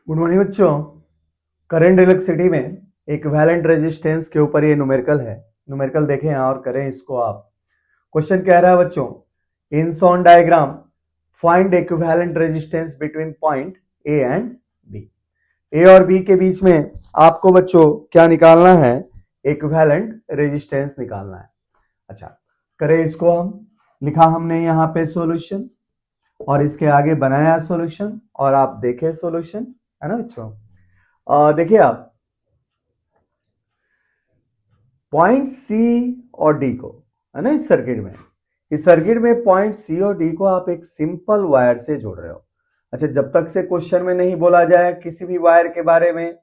Good morning बच्चों। Current electricity में equivalent resistance के ऊपर ये न्यूमेरिकल है। न्यूमेरिकल देखें और करें इसको आप। क्वेश्चन कह रहा है बच्चों, in shown diagram find equivalent resistance between point A and B. A और बी के बीच में आपको बच्चों क्या निकालना है? इक्विवेलेंट रेजिस्टेंस निकालना है। अच्छा, करें इसको हम। लिखा हमने यहाँ पे सॉल्यूशन और इसके आगे बनाया सॉल्यूशन और आप देखें सॉल्यूशन, है ना बच्चों। देखिए आप पॉइंट सी और डी को, है ना, इस सर्किट में पॉइंट सी और डी को आप एक सिंपल वायर से जोड़ रहे हो। अच्छा, जब तक से क्वेश्चन में नहीं बोला जाए किसी भी वायर के बारे में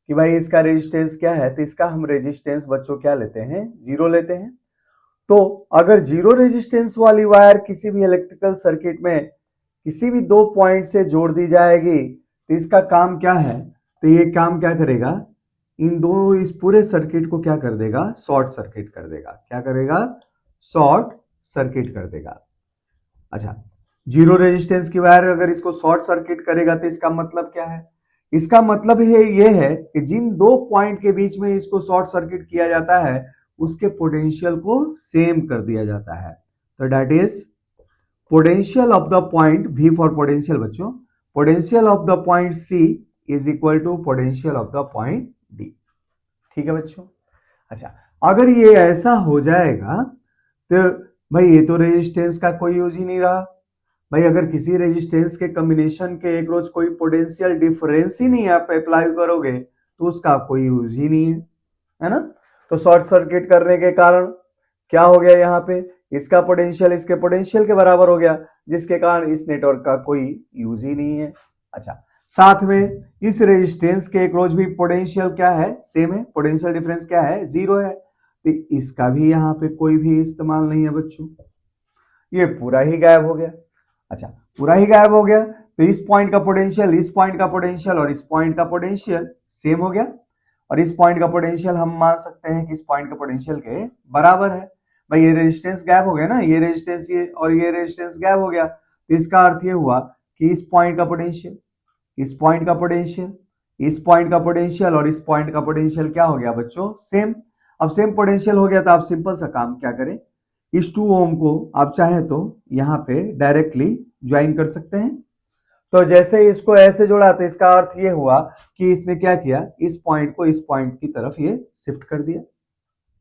कि भाई इसका रेजिस्टेंस क्या है, तो इसका हम रेजिस्टेंस बच्चों क्या लेते हैं? जीरो लेते हैं। तो अगर जीरो रेजिस्टेंस वाली वायर किसी भी इलेक्ट्रिकल सर्किट में किसी भी दो पॉइंट से जोड़ दी जाएगी तो इसका काम क्या है? तो ये काम क्या करेगा? इन दो, इस पूरे सर्किट को क्या कर देगा? शॉर्ट सर्किट कर देगा। क्या करेगा? शॉर्ट सर्किट कर देगा। अच्छा, जीरो रेजिस्टेंस की वायर अगर इसको शॉर्ट सर्किट करेगा तो इसका मतलब क्या है? इसका मतलब ये है कि जिन दो पॉइंट के बीच में इसको शॉर्ट सर्किट किया जाता है उसके पोटेंशियल को सेम कर दिया जाता है। तो that is potential of the point, V for potential बच्चों, potential of the point C is equal to potential of the point D। ठीक है बच्चों। अच्छा, अगर ये ऐसा हो जाएगा तो भाई ये तो रेजिस्टेंस का कोई यूज ही नहीं रहा। भाई अगर किसी रेजिस्टेंस के कॉम्बिनेशन के एक रोज कोई पोटेंशियल डिफरेंस ही नहीं आप अप्लाई करोगे तो उसका कोई यूज ही नहीं है ना। तो शॉर्ट सर्किट करने के कारण क्या हो गया? यहाँ पे इसका पोटेंशियल इसके पोटेंशियल के बराबर हो गया, जिसके कारण इस नेटवर्क का कोई यूज ही नहीं है। अच्छा, साथ में इस रेजिस्टेंस के एक रोज भी पोटेंशियल क्या है? सेम है। पोटेंशियल डिफरेंस क्या है? जीरो है। तो इसका भी यहाँ पे कोई भी इस्तेमाल नहीं है बच्चों, ये पूरा ही गायब हो गया। अच्छा, पूरा ही गायब हो गया तो इस पॉइंट का पोटेंशियल, इस पॉइंट का पोटेंशियल और इस पॉइंट का पोटेंशियल सेम हो गया। और इस पॉइंट का पोटेंशियल हम मान सकते हैं कि इस पॉइंट का पोटेंशियल के बराबर है। भाई ये रेजिस्टेंस गायब हो गया ना, ये रेजिस्टेंस ये और ये रेजिस्टेंस गायब हो गया, तो इसका अर्थ ये हुआ कि इस पॉइंट का पोटेंशियल, इस पॉइंट का पोटेंशियल, इस पॉइंट का पोटेंशियल और इस पॉइंट का पोटेंशियल क्या हो गया बच्चों? सेम। अब सेम पोटेंशियल हो गया तो आप सिंपल सा काम क्या करें? इस 2 ओम को आप चाहे तो यहाँ पे डायरेक्टली ज्वाइन कर सकते हैं। तो जैसे ही इसको ऐसे जोड़ा तो इसका अर्थ ये हुआ कि इसने क्या किया? इस पॉइंट को इस पॉइंट की तरफ ये शिफ्ट कर दिया,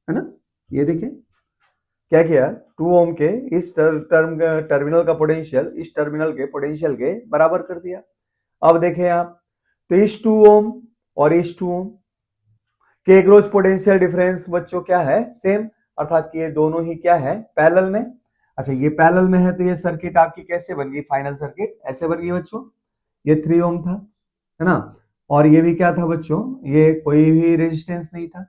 है ना। ये देखिए क्या किया? 2 ओम के इस टर्मिनल का पोटेंशियल इस टर्मिनल के पोटेंशियल के बराबर कर दिया। अब देखें आप, तो इस 2 ओम और इस 2 ओम के एग्रोस पोटेंशियल डिफरेंस बच्चों क्या है? सेम, अर्थात कि ये दोनों ही क्या है? पैरेलल में। अच्छा, ये पैरेलल में है तो ये सर्किट आपकी कैसे बन गई? फाइनल सर्किट ऐसे बन गई बच्चों। ये 3 ओम था, है ना, और ये भी क्या था बच्चों? ये कोई भी रेजिस्टेंस नहीं था।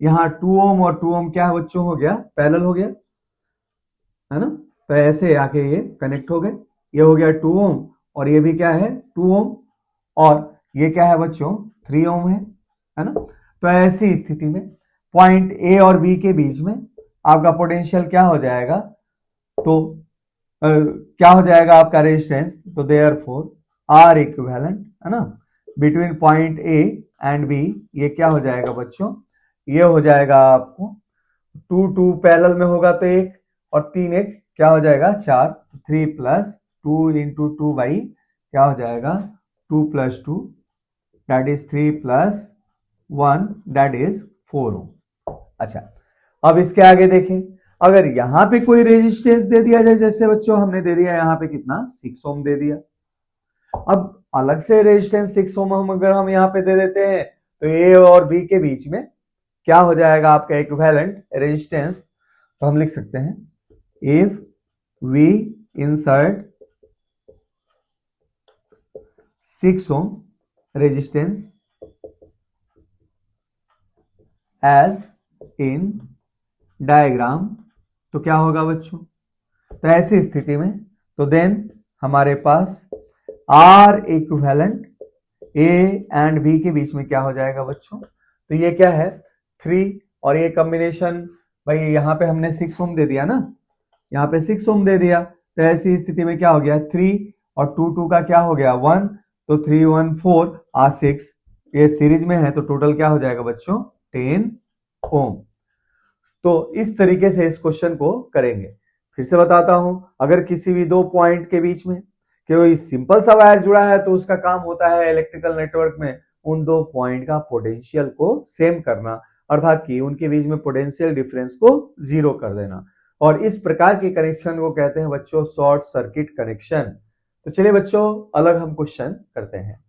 यहाँ 2 ओम और 2 ओम क्या बच्चों हो गया? पैरेलल हो गया, है ना। तो ऐसे आके ये कनेक्ट हो गए। ये हो गया 2 ओम और ये भी क्या है? 2 ओम और ये क्या है बच्चों? 3 ओम है ना। तो ऐसी स्थिति में पॉइंट ए और बी के बीच में आपका पोटेंशियल क्या हो जाएगा? तो क्या हो जाएगा आपका रेजिस्टेंस? तो देयरफॉर आर इक्विवेलेंट, है ना, between point A and B, ये क्या हो जाएगा बच्चों? ये हो जाएगा आपको 2 पैरेलल में होगा तो 1 और 3 1 क्या हो जाएगा? 4। 3 प्लस 2 इंटू 2 बाई क्या हो जाएगा? 2 plus 2 that is 3 plus 1 that is 4 ओम। अच्छा, अब इसके आगे देखें, अगर यहां पे कोई रेजिस्टेंस दे दिया जाए, जैसे बच्चों हमने दे दिया यहां पे कितना? 6 ओम दे दिया। अब अलग से रेजिस्टेंस 6 ओम अगर हम यहां पे दे देते हैं तो ए और बी के बीच में क्या हो जाएगा आपका इक्विवेलेंट रेजिस्टेंस? तो हम लिख सकते हैं if we insert 6 ohm resistance as in diagram, तो क्या होगा बच्चों? तो ऐसी स्थिति में तो देन हमारे पास R equivalent A and B के बीच में क्या हो जाएगा बच्चों? तो ये क्या है? 3 और ये कॉम्बिनेशन, भाई यहां पे हमने 6 ओम दे दिया ना, यहाँ पे 6 ओम दे दिया, तो ऐसी स्थिति में क्या हो गया? 3 और 2 2 का क्या हो गया? 1, तो 3 1 4 R6 ये सीरीज में है, तो टोटल क्या हो जाएगा बच्चों 10 ओम। तो इस तरीके से इस क्वेश्चन को करेंगे। फिर से बताता हूं, अगर किसी भी दो पॉइंट के बीच में कोई सिंपल सा वायर जुड़ा है तो उसका काम होता है इलेक्ट्रिकल नेटवर्क में उन दो पॉइंट का पोटेंशियल को सेम करना, अर्थात कि उनके बीच में पोटेंशियल डिफरेंस को जीरो कर देना। और इस प्रकार के कनेक्शन को कहते हैं बच्चों शॉर्ट सर्किट कनेक्शन। तो चलिए बच्चों अलग हम क्वेश्चन करते हैं।